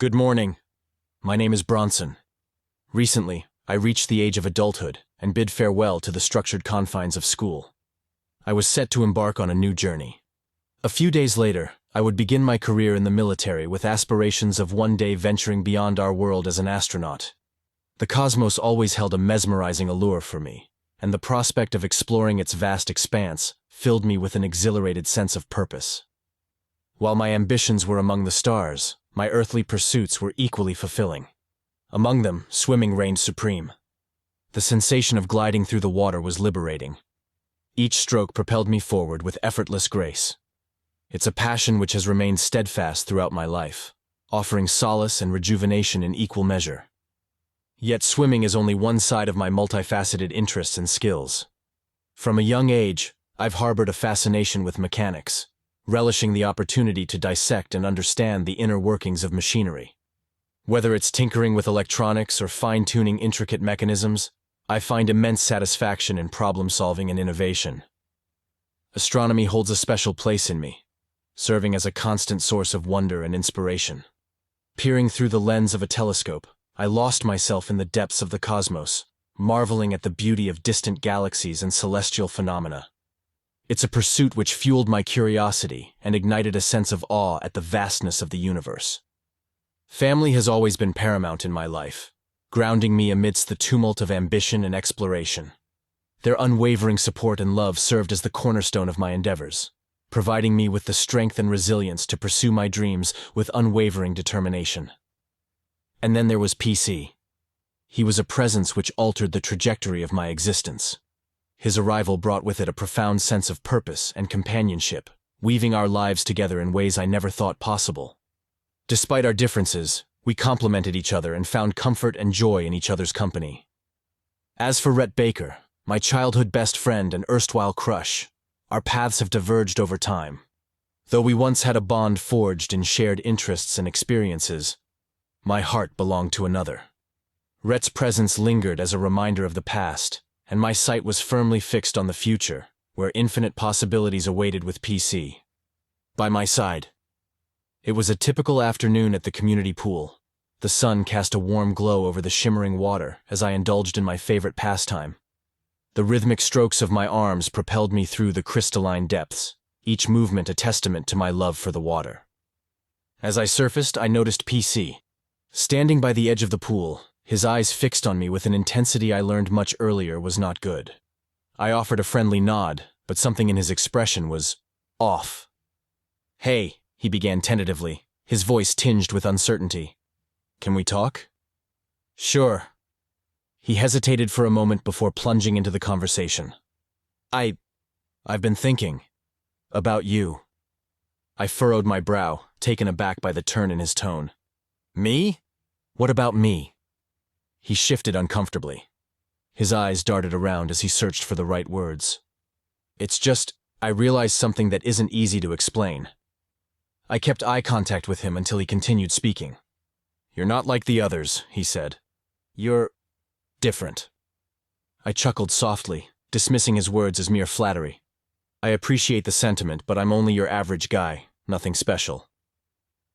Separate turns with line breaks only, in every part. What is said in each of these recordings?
Good morning. My name is Bronson. Recently, I reached the age of adulthood and bid farewell to the structured confines of school. I was set to embark on a new journey. A few days later, I would begin my career in the military with aspirations of one day venturing beyond our world as an astronaut. The cosmos always held a mesmerizing allure for me, and the prospect of exploring its vast expanse filled me with an exhilarated sense of purpose. While my ambitions were among the stars, my earthly pursuits were equally fulfilling. Among them, swimming reigned supreme. The sensation of gliding through the water was liberating. Each stroke propelled me forward with effortless grace. It's a passion which has remained steadfast throughout my life, offering solace and rejuvenation in equal measure. Yet swimming is only one side of my multifaceted interests and skills. From a young age, I've harbored a fascination with mechanics, relishing the opportunity to dissect and understand the inner workings of machinery. Whether it's tinkering with electronics or fine-tuning intricate mechanisms, I find immense satisfaction in problem-solving and innovation. Astronomy holds a special place in me, serving as a constant source of wonder and inspiration. Peering through the lens of a telescope, I lost myself in the depths of the cosmos, marveling at the beauty of distant galaxies and celestial phenomena. It's a pursuit which fueled my curiosity and ignited a sense of awe at the vastness of the universe. Family has always been paramount in my life, grounding me amidst the tumult of ambition and exploration. Their unwavering support and love served as the cornerstone of my endeavors, providing me with the strength and resilience to pursue my dreams with unwavering determination. And then there was PC. He was a presence which altered the trajectory of my existence. His arrival brought with it a profound sense of purpose and companionship, weaving our lives together in ways I never thought possible. Despite our differences, we complemented each other and found comfort and joy in each other's company. As for Rhett Baker, my childhood best friend and erstwhile crush, our paths have diverged over time. Though we once had a bond forged in shared interests and experiences, my heart belonged to another. Rhett's presence lingered as a reminder of the past, and my sight was firmly fixed on the future, where infinite possibilities awaited with PC. By my side. It was a typical afternoon at the community pool. The sun cast a warm glow over the shimmering water as I indulged in my favorite pastime. The rhythmic strokes of my arms propelled me through the crystalline depths, each movement a testament to my love for the water. As I surfaced, I noticed PC. Standing by the edge of the pool, his eyes fixed on me with an intensity I learned much earlier was not good. I offered a friendly nod, but something in his expression was off. "Hey," he began tentatively, his voice tinged with uncertainty. "Can we talk?" "Sure." He hesitated for a moment before plunging into the conversation. I've been thinking about you." I furrowed my brow, taken aback by the turn in his tone. "Me? What about me?" He shifted uncomfortably. His eyes darted around as he searched for the right words. "It's just, I realized something that isn't easy to explain." I kept eye contact with him until he continued speaking. "You're not like the others," he said. "You're different." I chuckled softly, dismissing his words as mere flattery. "I appreciate the sentiment, but I'm only your average guy, nothing special."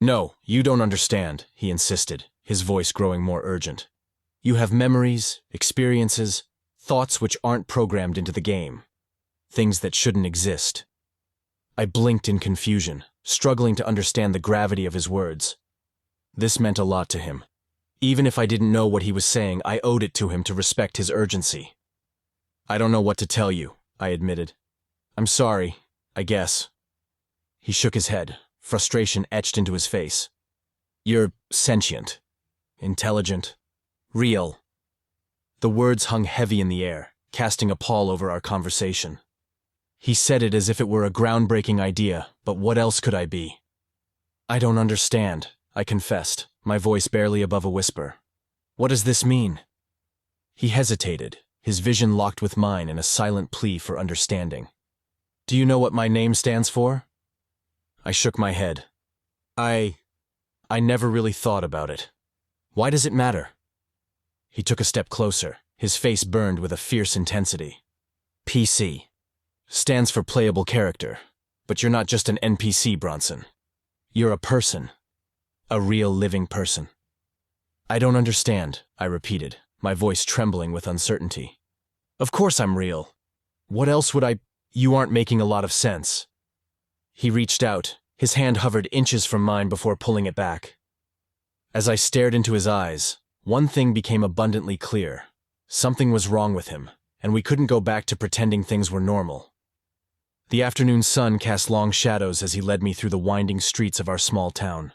"No, you don't understand," he insisted, his voice growing more urgent. "You have memories, experiences, thoughts which aren't programmed into the game. Things that shouldn't exist." I blinked in confusion, struggling to understand the gravity of his words. This meant a lot to him. Even if I didn't know what he was saying, I owed it to him to respect his urgency. "I don't know what to tell you," I admitted. "I'm sorry, I guess." He shook his head, frustration etched into his face. "You're sentient, intelligent, real." The words hung heavy in the air, casting a pall over our conversation. He said it as if it were a groundbreaking idea, but what else could I be? "I don't understand," I confessed, my voice barely above a whisper. "What does this mean?" He hesitated, his vision locked with mine in a silent plea for understanding. "Do you know what my name stands for?" I shook my head. I never really thought about it. Why does it matter?" He took a step closer, his face burned with a fierce intensity. "PC. Stands for playable character, but you're not just an NPC, Bronson. You're a person. A real living person. I don't understand, I repeated, my voice trembling with uncertainty. Of course I'm real. What else would I— You aren't making a lot of sense. He reached out, his hand hovered inches from mine before pulling it back. As I stared into his eyes, one thing became abundantly clear. Something was wrong with him, and we couldn't go back to pretending things were normal. The afternoon sun cast long shadows as he led me through the winding streets of our small town.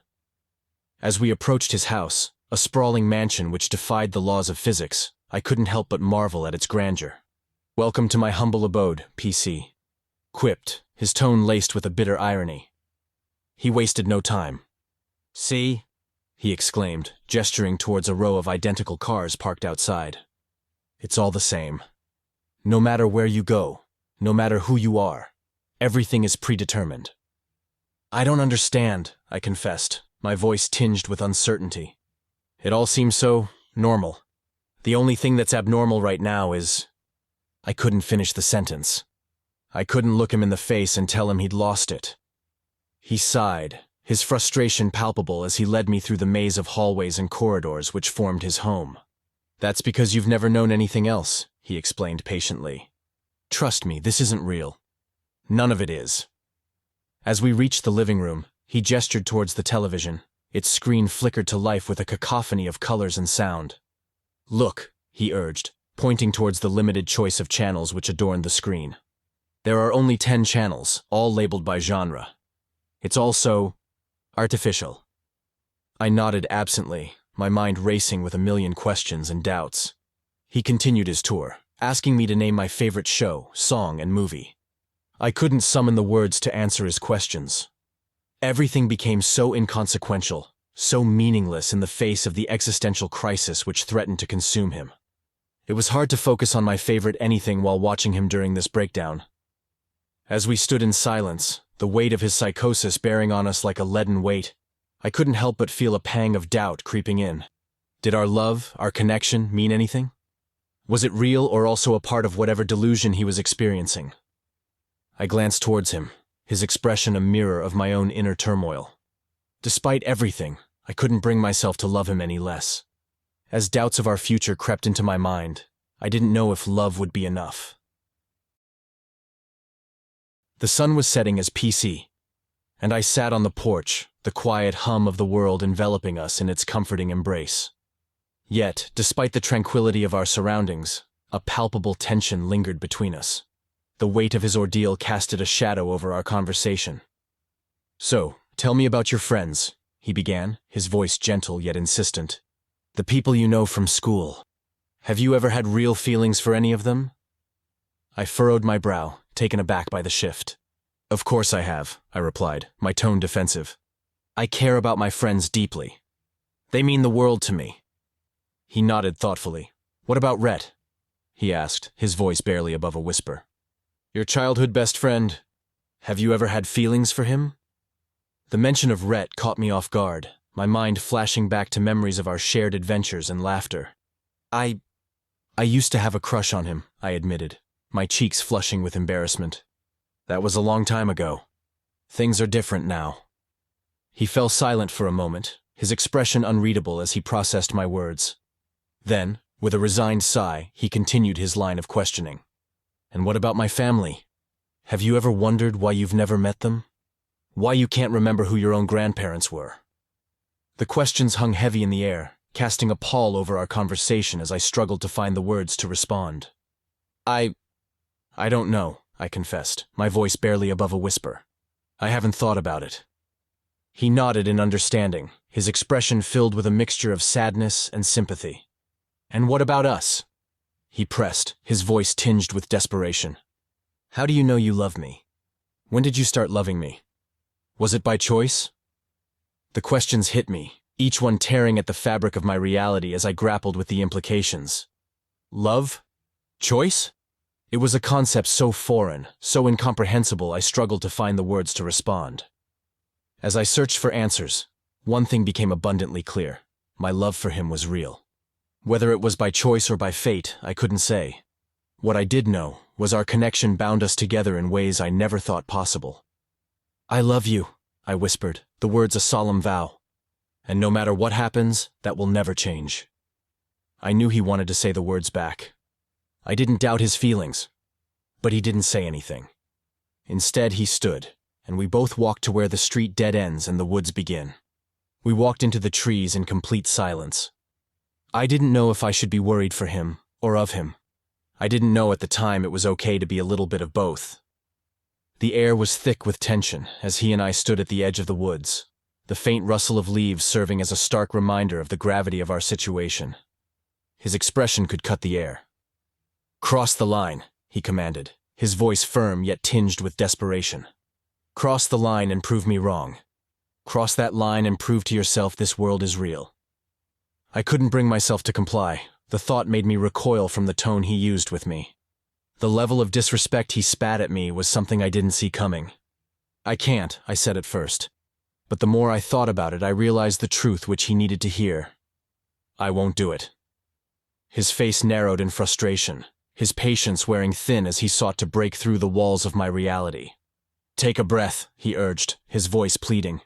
As we approached his house, a sprawling mansion which defied the laws of physics, I couldn't help but marvel at its grandeur. "Welcome to my humble abode, PC," quipped, his tone laced with a bitter irony. He wasted no time. "See?" he exclaimed, gesturing towards a row of identical cars parked outside. "It's all the same. No matter where you go, no matter who you are, everything is predetermined." "I don't understand," I confessed, my voice tinged with uncertainty. "It all seems so normal. The only thing that's abnormal right now is—" I couldn't finish the sentence. I couldn't look him in the face and tell him he'd lost it. He sighed, his frustration palpable as he led me through the maze of hallways and corridors which formed his home. "That's because you've never known anything else," he explained patiently. "Trust me, this isn't real. None of it is." As we reached the living room, he gestured towards the television. Its screen flickered to life with a cacophony of colors and sound. "Look," he urged, pointing towards the limited choice of channels which adorned the screen. "There are only 10 channels, all labeled by genre. It's all so artificial." I nodded absently, my mind racing with a million questions and doubts. He continued his tour, asking me to name my favorite show, song, and movie. I couldn't summon the words to answer his questions. Everything became so inconsequential, so meaningless in the face of the existential crisis which threatened to consume him. It was hard to focus on my favorite anything while watching him during this breakdown. As we stood in silence, the weight of his psychosis bearing on us like a leaden weight, I couldn't help but feel a pang of doubt creeping in. Did our love, our connection, mean anything? Was it real or also a part of whatever delusion he was experiencing? I glanced towards him, his expression a mirror of my own inner turmoil. Despite everything, I couldn't bring myself to love him any less. As doubts of our future crept into my mind, I didn't know if love would be enough. The sun was setting as PC, and I sat on the porch, the quiet hum of the world enveloping us in its comforting embrace. Yet, despite the tranquility of our surroundings, a palpable tension lingered between us. The weight of his ordeal casted a shadow over our conversation. "So, tell me about your friends," he began, his voice gentle yet insistent. "The people you know from school. Have you ever had real feelings for any of them?" I furrowed my brow, taken aback by the shift. "Of course I have," I replied, my tone defensive. "I care about my friends deeply. They mean the world to me." He nodded thoughtfully. "What about Rhett?" he asked, his voice barely above a whisper. "Your childhood best friend. Have you ever had feelings for him?" The mention of Rhett caught me off guard, my mind flashing back to memories of our shared adventures and laughter. I used to have a crush on him," I admitted, my cheeks flushing with embarrassment. "That was a long time ago. Things are different now." He fell silent for a moment, his expression unreadable as he processed my words. Then, with a resigned sigh, he continued his line of questioning. "And what about my family? Have you ever wondered why you've never met them? Why you can't remember who your own grandparents were?" The questions hung heavy in the air, casting a pall over our conversation as I struggled to find the words to respond. I don't know," I confessed, my voice barely above a whisper. "I haven't thought about it." He nodded in understanding, his expression filled with a mixture of sadness and sympathy. "And what about us?" he pressed, his voice tinged with desperation. "How do you know you love me? When did you start loving me? Was it by choice?" The questions hit me, each one tearing at the fabric of my reality as I grappled with the implications. Love? Choice? It was a concept so foreign, so incomprehensible I struggled to find the words to respond. As I searched for answers, one thing became abundantly clear. My love for him was real. Whether it was by choice or by fate, I couldn't say. What I did know was our connection bound us together in ways I never thought possible. "I love you," I whispered, the words a solemn vow. And no matter what happens, that will never change. I knew he wanted to say the words back. I didn't doubt his feelings, but he didn't say anything. Instead, he stood, and we both walked to where the street dead ends and the woods begin. We walked into the trees in complete silence. I didn't know if I should be worried for him or of him. I didn't know at the time it was okay to be a little bit of both. The air was thick with tension as he and I stood at the edge of the woods, the faint rustle of leaves serving as a stark reminder of the gravity of our situation. His expression could cut the air. "Cross the line," he commanded, his voice firm yet tinged with desperation. "Cross the line and prove me wrong. Cross that line and prove to yourself this world is real." I couldn't bring myself to comply. The thought made me recoil from the tone he used with me. The level of disrespect he spat at me was something I didn't see coming. "I can't," I said at first. But the more I thought about it, I realized the truth which he needed to hear. "I won't do it." His face narrowed in frustration, his patience wearing thin as he sought to break through the walls of my reality. "Take a breath," he urged, his voice pleading.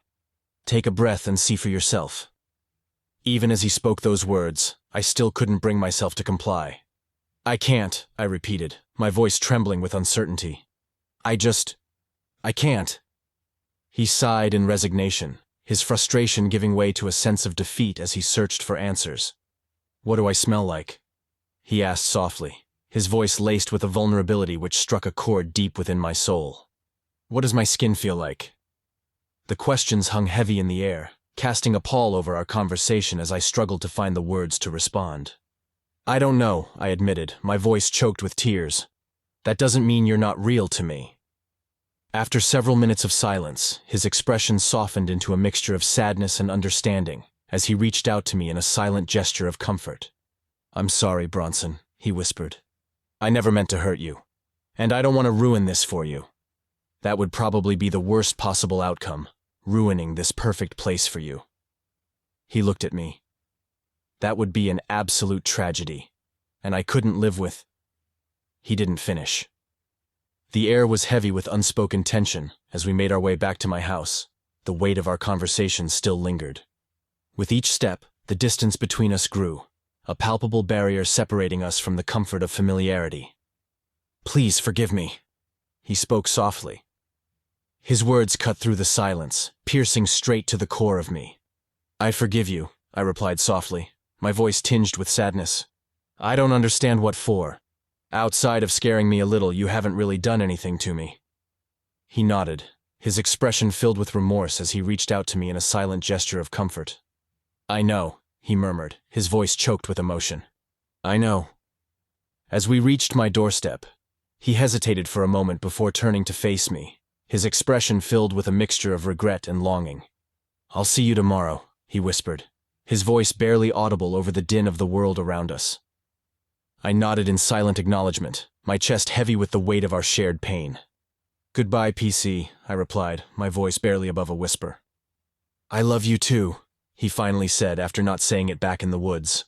"Take a breath and see for yourself." Even as he spoke those words, I still couldn't bring myself to comply. "I can't," I repeated, my voice trembling with uncertainty. I can't." He sighed in resignation, his frustration giving way to a sense of defeat as he searched for answers. "What do I smell like?" he asked softly, his voice laced with a vulnerability which struck a chord deep within my soul. "What does my skin feel like?" The questions hung heavy in the air, casting a pall over our conversation as I struggled to find the words to respond. "I don't know," I admitted, my voice choked with tears. "That doesn't mean you're not real to me." After several minutes of silence, his expression softened into a mixture of sadness and understanding as he reached out to me in a silent gesture of comfort. "I'm sorry, Bronson," he whispered. "I never meant to hurt you, and I don't want to ruin this for you. That would probably be the worst possible outcome, ruining this perfect place for you." He looked at me. "That would be an absolute tragedy, and I couldn't live with—" He didn't finish. The air was heavy with unspoken tension as we made our way back to my house. The weight of our conversation still lingered. With each step, the distance between us grew, a palpable barrier separating us from the comfort of familiarity. "Please forgive me," he spoke softly. His words cut through the silence, piercing straight to the core of me. "I forgive you," I replied softly, my voice tinged with sadness. "I don't understand what for. Outside of scaring me a little, you haven't really done anything to me." He nodded, his expression filled with remorse as he reached out to me in a silent gesture of comfort. "I know," he murmured, his voice choked with emotion. "I know." As we reached my doorstep, he hesitated for a moment before turning to face me, his expression filled with a mixture of regret and longing. "I'll see you tomorrow," he whispered, his voice barely audible over the din of the world around us. I nodded in silent acknowledgement, my chest heavy with the weight of our shared pain. "Goodbye, PC," I replied, my voice barely above a whisper. "I love you too," he finally said after not saying it back in the woods.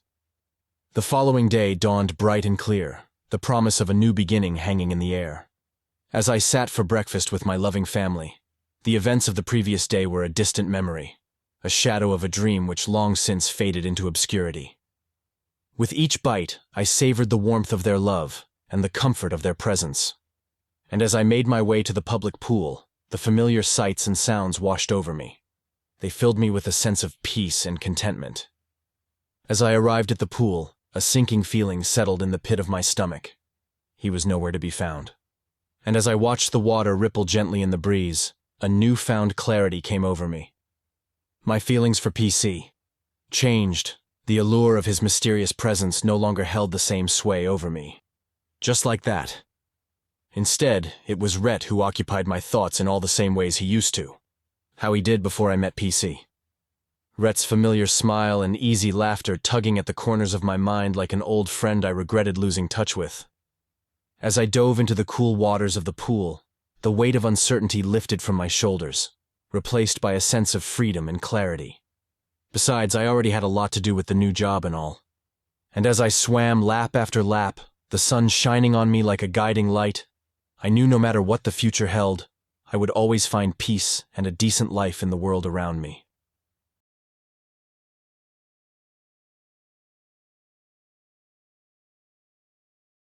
The following day dawned bright and clear, the promise of a new beginning hanging in the air. As I sat for breakfast with my loving family, the events of the previous day were a distant memory, a shadow of a dream which long since faded into obscurity. With each bite, I savored the warmth of their love and the comfort of their presence. And as I made my way to the public pool, the familiar sights and sounds washed over me. They filled me with a sense of peace and contentment. As I arrived at the pool, a sinking feeling settled in the pit of my stomach. He was nowhere to be found. And as I watched the water ripple gently in the breeze, a newfound clarity came over me. My feelings for PC changed. The allure of his mysterious presence no longer held the same sway over me. Just like that. Instead, it was Rhett who occupied my thoughts in all the same ways he used to. How he did before I met PC. Rhett's familiar smile and easy laughter tugging at the corners of my mind like an old friend I regretted losing touch with. As I dove into the cool waters of the pool, the weight of uncertainty lifted from my shoulders, replaced by a sense of freedom and clarity. Besides, I already had a lot to do with the new job and all. And as I swam lap after lap, the sun shining on me like a guiding light, I knew no matter what the future held, I would always find peace and a decent life in the world around me.